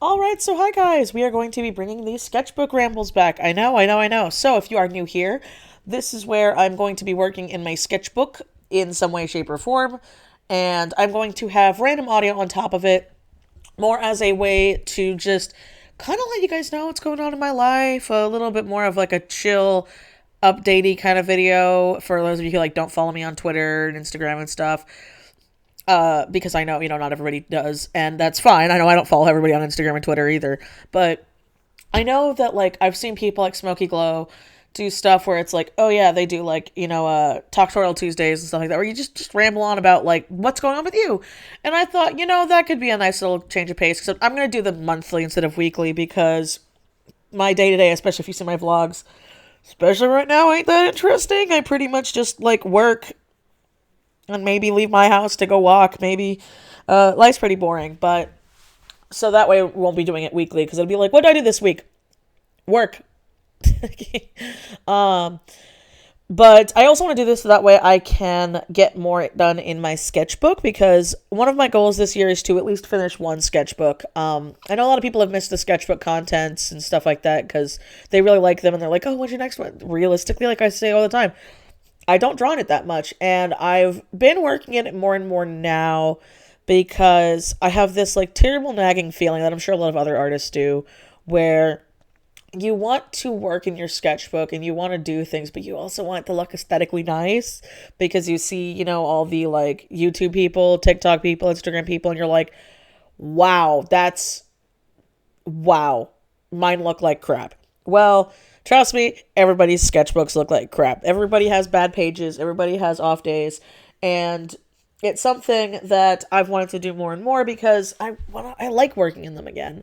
Alright, so hi guys, we are going to be bringing the Sketchbook Rambles back. I know. So if you are new here, this is where I'm going to be working in my sketchbook in some way, shape, or form, and I'm going to have random audio on top of it, more as a way to just kind of let you guys know what's going on in my life, a little bit more of like a chill, updatey kind of video for those of you who like don't follow me on Twitter and Instagram and stuff. Because I know, not everybody does, and that's fine. I know I don't follow everybody on Instagram and Twitter either, but I know that, like, I've seen people like Smokey Glow do stuff where it's like, oh yeah, they do, like, Talktorial Tuesdays and stuff like that, where you just ramble on about, like, what's going on with you. And I thought, that could be a nice little change of pace, because I'm going to do them monthly instead of weekly, because my day-to-day, especially if you see my vlogs, especially right now, ain't that interesting. I pretty much just, like, work and maybe leave my house to go walk. Maybe life's pretty boring, but so that way we won't be doing it weekly because it'll be like, what did I do this week? Work. um, but I also want to do this so that way I can get more done in my sketchbook, because one of my goals this year is to at least finish one sketchbook. I know a lot of people have missed the sketchbook contents and stuff like that because they really like them and they're like, oh, when's your next one? Realistically, like I say all the time, I don't draw in it that much, and I've been working in it more and more now because I have this like terrible nagging feeling that I'm sure a lot of other artists do, where you want to work in your sketchbook and you want to do things, but you also want it to look aesthetically nice because you see, all the like YouTube people, TikTok people, Instagram people, and you're like, wow, mine look like crap. Well, trust me, everybody's sketchbooks look like crap. Everybody has bad pages. Everybody has off days. And it's something that I've wanted to do more and more because I like working in them again.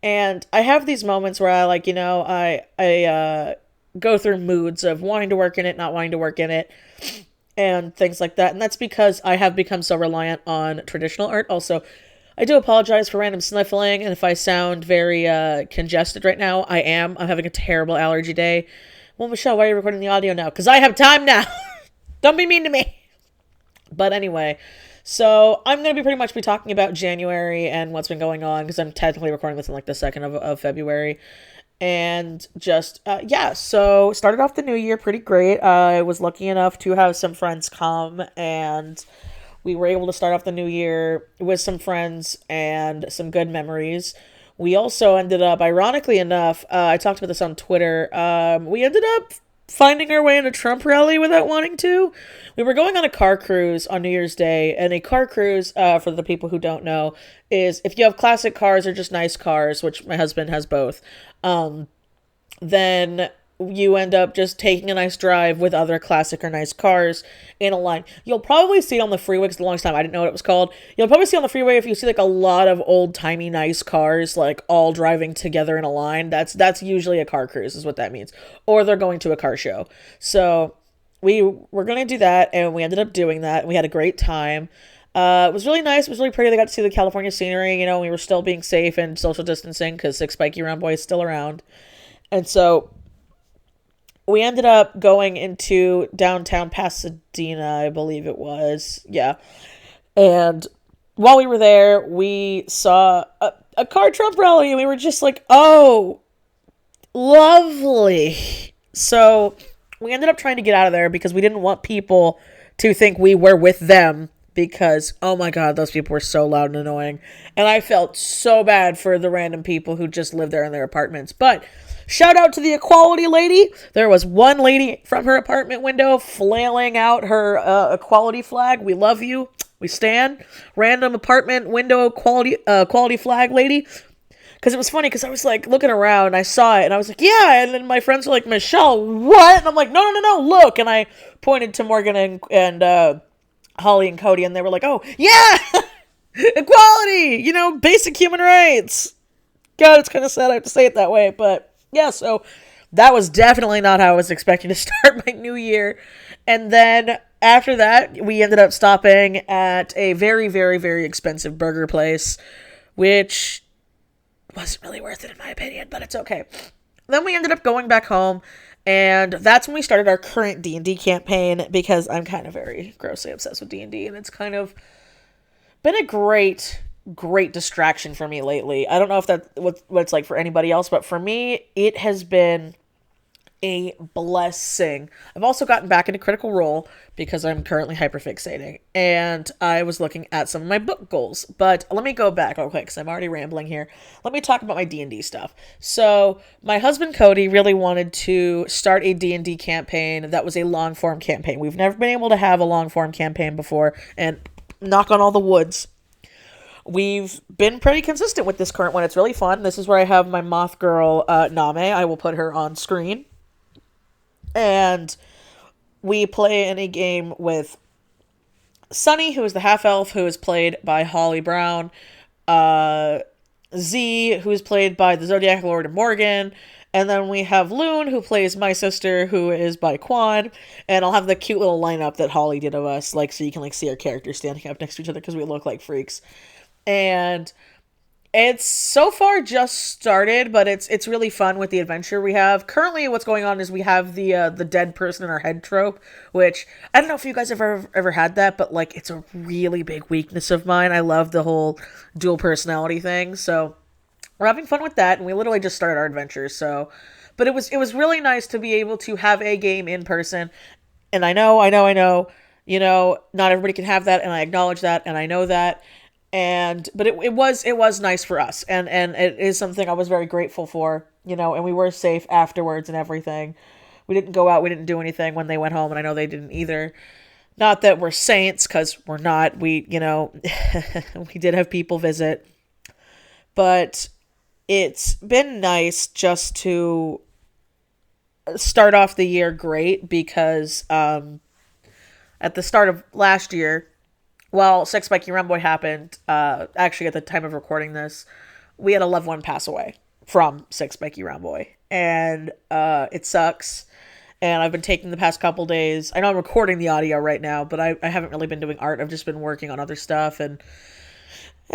And I have these moments where I like, I go through moods of wanting to work in it, not wanting to work in it, and things like that. And that's because I have become so reliant on traditional art. Also, I do apologize for random sniffling, and if I sound very congested right now, I am. I'm having a terrible allergy day. Well, Michelle, why are you recording the audio now? Because I have time now. Don't be mean to me. But anyway, so I'm going to pretty much be talking about January and what's been going on, because I'm technically recording this on like the 2nd of February. And just, so started off the new year pretty great. I was lucky enough to have some friends come, and we were able to start off the new year with some friends and some good memories. We also ended up, ironically enough, I talked about this on Twitter, we ended up finding our way in a Trump rally without wanting to. We were going on a car cruise on New Year's Day, and a car cruise, for the people who don't know, is if you have classic cars or just nice cars, which my husband has both, then you end up just taking a nice drive with other classic or nice cars in a line. You'll probably see it on the freeway, because the longest time I didn't know what it was called. You'll probably see on the freeway if you see like a lot of old-timey nice cars like all driving together in a line. That's usually a car cruise is what that means. Or they're going to a car show. So we were going to do that, and we ended up doing that, and we had a great time. It was really nice. It was really pretty. They got to see the California scenery. We were still being safe and social distancing because Six Spiky Round Boy is still around. And so we ended up going into downtown Pasadena, I believe it was. Yeah. And while we were there, we saw a car Trump rally, and we were just like, oh, lovely. So we ended up trying to get out of there because we didn't want people to think we were with them, because, oh my God, those people were so loud and annoying. And I felt so bad for the random people who just lived there in their apartments. But shout out to the equality lady. There was one lady from her apartment window flailing out her equality flag. We love you. We stand. Random apartment window quality flag lady. Because it was funny, because I was like looking around and I saw it and I was like, yeah. And then my friends were like, Michelle, what? And I'm like, no, look. And I pointed to Morgan and Holly and Cody, and they were like, oh, yeah, equality, basic human rights. God, it's kind of sad I have to say it that way, but yeah, so that was definitely not how I was expecting to start my new year. And then after that, we ended up stopping at a very, very, very expensive burger place, which wasn't really worth it in my opinion, but it's okay. Then we ended up going back home, and that's when we started our current D&D campaign, because I'm kind of very grossly obsessed with D&D, and it's kind of been a great great distraction for me lately. I don't know if that what it's like for anybody else, but for me, it has been a blessing. I've also gotten back into Critical Role because I'm currently hyperfixating, and I was looking at some of my book goals. But let me go back real quick because I'm already rambling here. Let me talk about my D&D stuff. So my husband Cody really wanted to start a D&D campaign that was a long form campaign. We've never been able to have a long form campaign before, and knock on all the woods, we've been pretty consistent with this current one. It's really fun. This is where I have my moth girl, Name. I will put her on screen. And we play in a game with Sunny, who is the half-elf, who is played by Holly Brown. Z, who is played by the Zodiac Lord Morgan. And then we have Loon, who plays my sister, who is by Quan. And I'll have the cute little lineup that Holly did of us, like, so you can, like, see our characters standing up next to each other because we look like freaks. And it's so far just started, but it's really fun with the adventure we have. Currently, what's going on is we have the dead person in our head trope, which I don't know if you guys have ever had that, but like it's a really big weakness of mine. I love the whole dual personality thing, so we're having fun with that, and we literally just started our adventure. So, but it was really nice to be able to have a game in person, and I know, not everybody can have that, and I acknowledge that, and I know that. But it was nice for us, and it is something I was very grateful for, and we were safe afterwards and everything. We didn't go out, we didn't do anything when they went home, and I know they didn't either. Not that we're saints, because we're not. We we did have people visit, but it's been nice just to start off the year great, because at the start of last year, well, Six Spiky Rumboy happened, actually at the time of recording this, we had a loved one pass away from Six Spiky Rumboy. And it sucks. And I've been taking the past couple days. I know I'm recording the audio right now, but I haven't really been doing art. I've just been working on other stuff and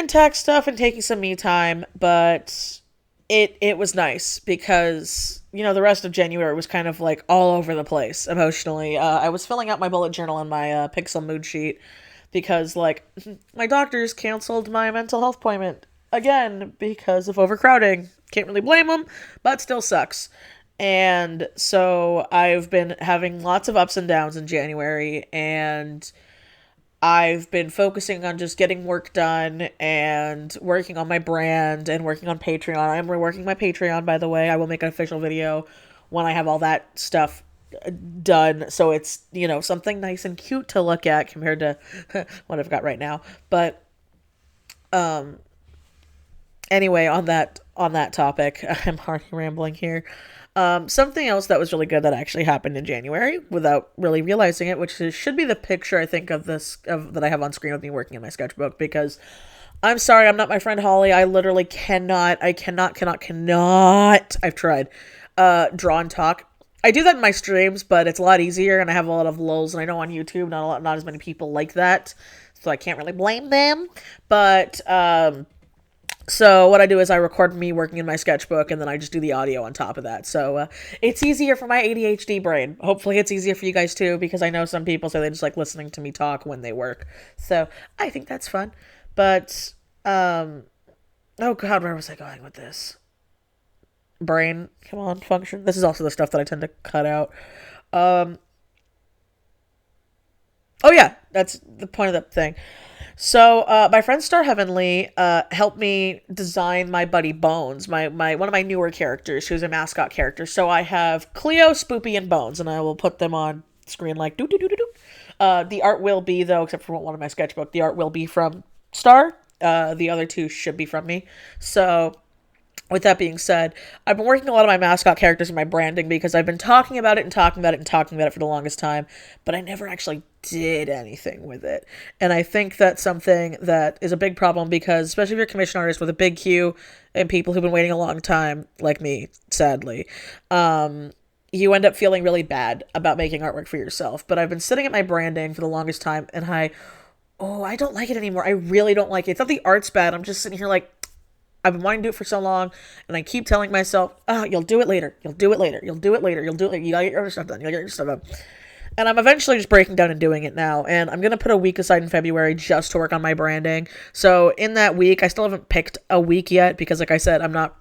tech stuff and taking some me time. But it was nice because, the rest of January was kind of like all over the place emotionally. I was filling out my bullet journal and my Pixel mood sheet, because, like, my doctors canceled my mental health appointment again because of overcrowding. Can't really blame them, but still sucks. And so I've been having lots of ups and downs in January, and I've been focusing on just getting work done and working on my brand and working on Patreon. I'm reworking my Patreon, by the way. I will make an official video when I have all that stuff done, so it's something nice and cute to look at compared to what I've got right now. But anyway, on that topic, I'm already rambling here. Something else that was really good that actually happened in January without really realizing it, which should be the picture I think of that I have on screen of me working in my sketchbook, because I'm sorry, I'm not my friend Holly. I literally cannot. I've tried draw and talk. I do that in my streams, but it's a lot easier, and I have a lot of lulls, and I know on YouTube not as many people like that, so I can't really blame them. But so what I do is I record me working in my sketchbook, and then I just do the audio on top of that. So it's easier for my ADHD brain. Hopefully it's easier for you guys too, because I know some people say they just like listening to me talk when they work. So I think that's fun. But oh god, where was I going with this? Brain, come on, function. This is also the stuff that I tend to cut out. Oh yeah, that's the point of the thing. So my friend Star Heavenly helped me design my buddy Bones, my one of my newer characters, who's a mascot character. So I have Cleo, Spoopy, and Bones, and I will put them on screen like doo doo doo doo doo. The art will be, though, except for one of my sketchbook, the art will be from Star. The other two should be from me. So with that being said, I've been working a lot of my mascot characters and my branding, because I've been talking about it for the longest time, but I never actually did anything with it. And I think that's something that is a big problem, because especially if you're a commission artist with a big queue and people who've been waiting a long time, like me, sadly, you end up feeling really bad about making artwork for yourself. But I've been sitting at my branding for the longest time, and I don't like it anymore. I really don't like it. It's not the art's bad. I'm just sitting here like, I've been wanting to do it for so long, and I keep telling myself, you'll do it later. You'll do it later. You'll do it later. You gotta get your other stuff done. And I'm eventually just breaking down and doing it now. And I'm going to put a week aside in February just to work on my branding. So in that week, I still haven't picked a week yet because, like I said, I'm not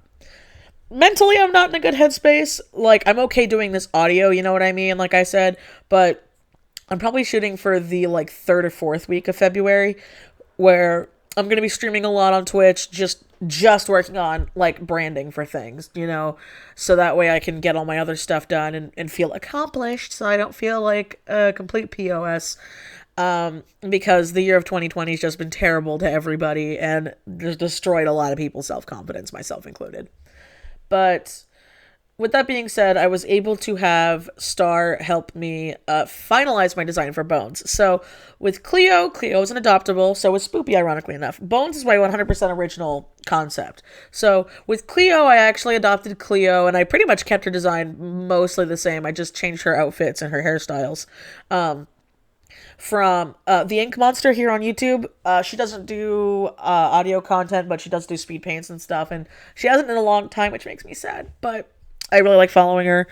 mentally, I'm not in a good headspace. Like, I'm okay doing this audio, you know what I mean? Like I said, but I'm probably shooting for the like third or fourth week of February, where I'm going to be streaming a lot on Twitch, just working on like branding for things, you know, so that way I can get all my other stuff done and feel accomplished, so I don't feel like a complete POS. Because the year of 2020 has just been terrible to everybody and just destroyed a lot of people's self-confidence, myself included. But with that being said, I was able to have Star help me finalize my design for Bones. So with Cleo is an adoptable, so was Spoopy, ironically enough. Bones is my 100% original concept. So with Cleo, I actually adopted Cleo, and I pretty much kept her design mostly the same. I just changed her outfits and her hairstyles. From the Ink Monster here on YouTube. She doesn't do audio content, but she does do speed paints and stuff, and she hasn't in a long time, which makes me sad, but I really like following her.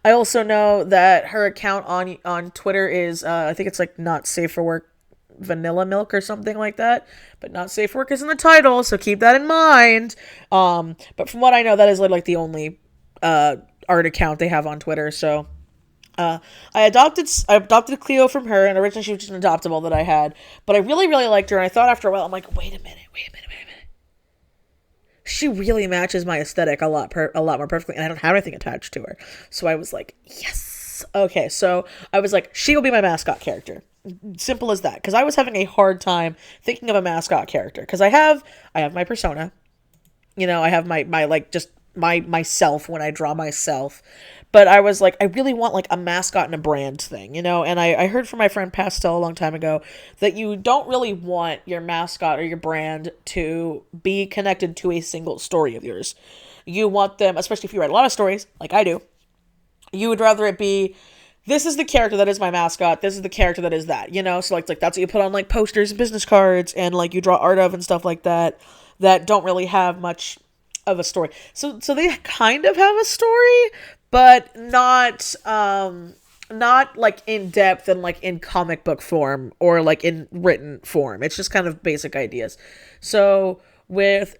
I also know that her account on Twitter is, I think it's like Not Safe for Work Vanilla Milk or something like that, but Not Safe for Work is in the title, so keep that in mind. But from what I know, that is like the only art account they have on Twitter, so I adopted Cleo from her, and originally she was just an adoptable that I had, but I really, really liked her, and I thought after a while, I'm like, wait a minute. She really matches my aesthetic a lot more perfectly, and I don't have anything attached to her. So I was like, yes. Okay, so I was like, she will be my mascot character. Simple as that, because I was having a hard time thinking of a mascot character, because I have my persona. You know, I have my like, just myself when I draw myself. But I was like, I really want like a mascot and a brand thing, you know? And I heard from my friend Pastel a long time ago that you don't really want your mascot or your brand to be connected to a single story of yours. You want them, especially if you write a lot of stories, like I do, you would rather it be, this is the character that is my mascot, this is the character that is that, you know? So like that's what you put on like posters and business cards and like you draw art of and stuff like that don't really have much of a story. So they kind of have a story, but not like in depth and like in comic book form or like in written form. It's just kind of basic ideas. So with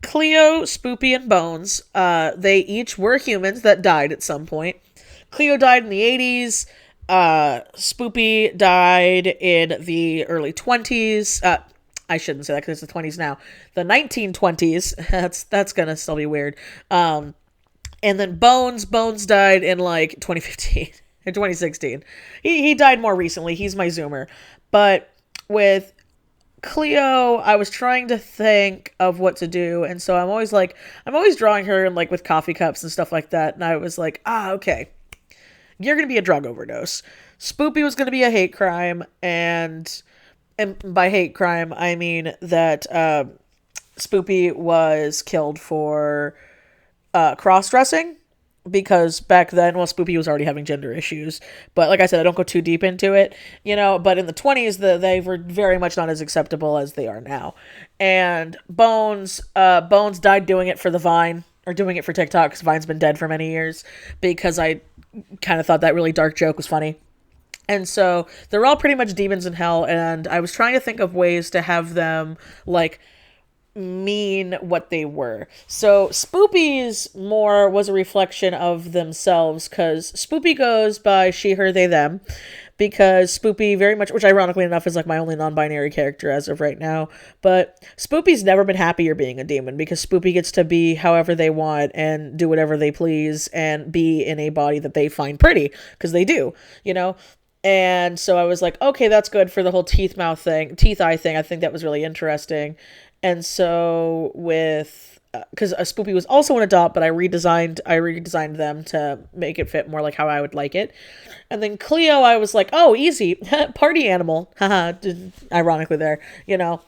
Cleo, Spoopy, and Bones, they each were humans that died at some point. Cleo died in the 80s. Spoopy died in the early 20s. I shouldn't say that because it's the 20s now. The 1920s. That's gonna still be weird. And then Bones died in like 2015 or 2016. He died more recently. He's my Zoomer. But with Cleo, I was trying to think of what to do, and so I'm always drawing her like with coffee cups and stuff like that. And I was like, okay, you're gonna be a drug overdose. Spoopy was gonna be a hate crime, and by hate crime I mean that Spoopy was killed for cross-dressing, because back then, well, Spoopy was already having gender issues, but like I said, I don't go too deep into it, you know, but in the 20s, they were very much not as acceptable as they are now. And Bones died doing it for the Vine, or doing it for TikTok, because Vine's been dead for many years, because I kind of thought that really dark joke was funny. And so they're all pretty much demons in hell, and I was trying to think of ways to have them, like, mean what they were. So Spoopy's more was a reflection of themselves, because Spoopy goes by she, her, they, them, because Spoopy very much, which ironically enough is like my only non-binary character as of right now, but Spoopy's never been happier being a demon, because Spoopy gets to be however they want and do whatever they please and be in a body that they find pretty, because they do, you know? And so I was like, okay, that's good for the whole teeth eye thing. I think that was really interesting. And so with, because Spoopy was also an adopt, but I redesigned them to make it fit more like how I would like it. And then Cleo, I was like, oh, easy, party animal, haha, ironically there, you know.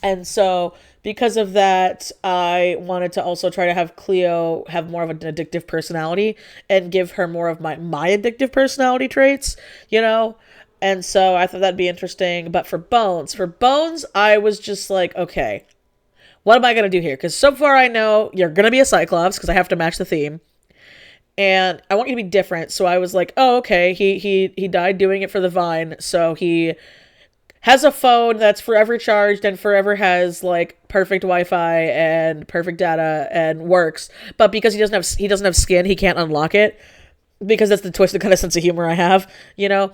And so because of that, I wanted to also try to have Cleo have more of an addictive personality and give her more of my addictive personality traits, you know. And so I thought that'd be interesting. But for Bones, I was just like, okay, what am I going to do here? Because so far I know you're going to be a Cyclops, because I have to match the theme. and I want you to be different. So I was like, oh, okay, he died doing it for the Vine, so he has a phone that's forever charged and forever has like perfect Wi-Fi and perfect data and works. But because he doesn't have skin, he can't unlock it, because that's the twisted kind of sense of humor I have, you know.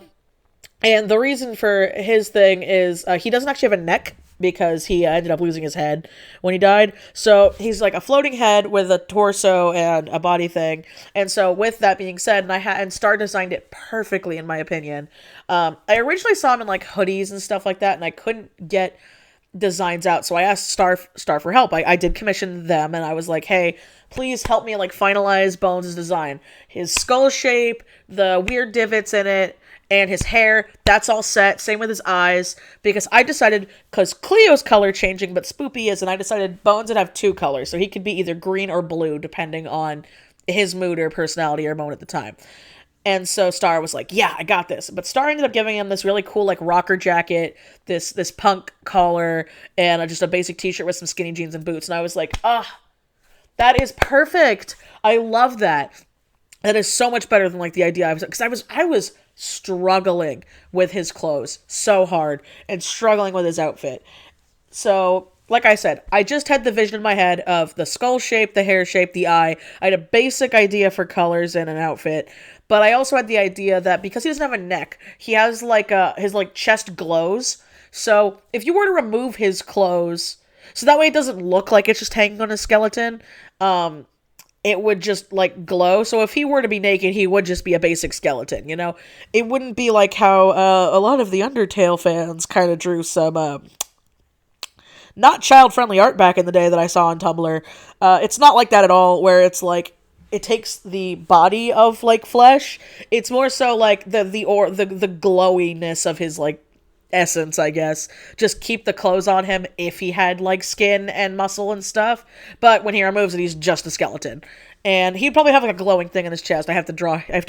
And the reason for his thing is he doesn't actually have a neck, because he ended up losing his head when he died. So he's like a floating head with a torso and a body thing. And so with that being said, and Star designed it perfectly in my opinion. I originally saw him in like hoodies and stuff like that, and I couldn't get designs out, so I asked Star for help. I did commission them, and I was like, hey, please help me like finalize Bones' design. His skull shape, the weird divots in it, and his hair, that's all set. Same with his eyes, because I decided, because Cleo's color changing, but Spoopy is, and I decided Bones would have two colors, so he could be either green or blue, depending on his mood or personality or moment at the time. And so Star was like, yeah, I got this. But Star ended up giving him this really cool like rocker jacket, this punk collar, and just a basic t-shirt with some skinny jeans and boots. And I was like, that is perfect. I love that. That is so much better than like the idea because I was struggling with his clothes so hard and struggling with his outfit. So, like I said, I just had the vision in my head of the skull shape, the hair shape, the eye. I had a basic idea for colors in an outfit, but I also had the idea that because he doesn't have a neck, he has like his like chest glows. So if you were to remove his clothes, so that way it doesn't look like it's just hanging on a skeleton, it would just like glow. So if he were to be naked, he would just be a basic skeleton, you know? It wouldn't be like how a lot of the Undertale fans kind of drew some not child-friendly art back in the day that I saw on Tumblr. It's not like that at all, where it's like it takes the body of like flesh. It's more so like the glowiness of his like essence, I guess. Just keep the clothes on him if he had like skin and muscle and stuff. But when he removes it, he's just a skeleton. And he'd probably have like a glowing thing in his chest. I have to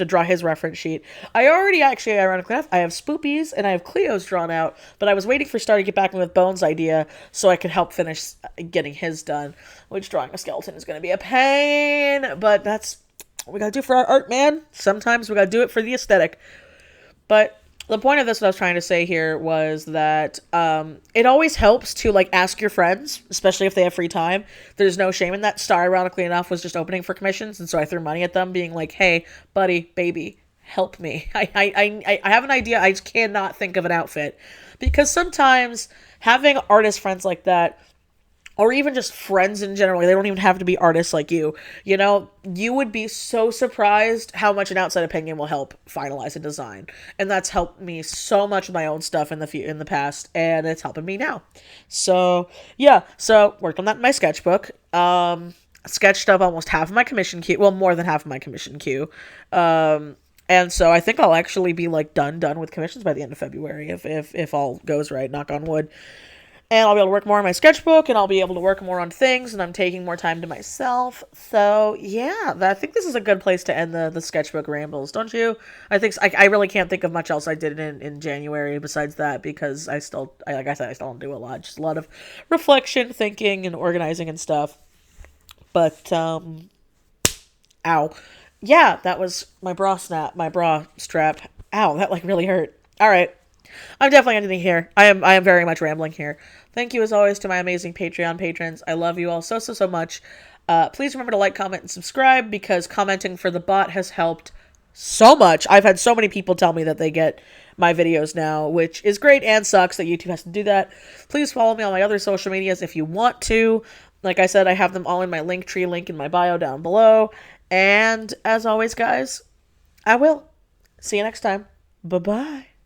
draw his reference sheet. I already actually, ironically enough, I have Spoopy's and I have Cleo's drawn out, but I was waiting for Star to get back with Bones' idea so I could help finish getting his done, which drawing a skeleton is going to be a pain, but that's what we gotta do for our art, man. Sometimes we gotta do it for the aesthetic. But the point of this, what I was trying to say here, was that it always helps to like ask your friends, especially if they have free time. There's no shame in that. Star, ironically enough, was just opening for commissions, and so I threw money at them, being like, "Hey, buddy, baby, help me. I have an idea. I just cannot think of an outfit," because sometimes having artist friends like that, or even just friends in general, they don't even have to be artists like you know, you would be so surprised how much an outside opinion will help finalize a design. And that's helped me so much with my own stuff in the past, and it's helping me now. So, yeah, worked on that in my sketchbook. Sketched up almost half of my commission queue, well, more than half of my commission queue. And so I think I'll actually be like done with commissions by the end of February, if all goes right, knock on wood. And I'll be able to work more on my sketchbook, and I'll be able to work more on things, and I'm taking more time to myself. So, yeah, I think this is a good place to end the sketchbook rambles, don't you? I really can't think of much else I did in January besides that, because like I said, I still don't do a lot. Just a lot of reflection, thinking, and organizing and stuff. But, ow. Yeah, that was my bra strap. Ow, that like really hurt. All right. I'm definitely ending here. I am very much rambling here. Thank you as always to my amazing Patreon patrons. I love you all so much. Please remember to like, comment, and subscribe, because commenting for the bot has helped so much. I've had so many people tell me that they get my videos now, which is great and sucks that YouTube has to do that. Please follow me on my other social medias if you want to. Like I said, I have them all in my Linktree link in my bio down below. And as always, guys, I will. See you next time. Bye-bye.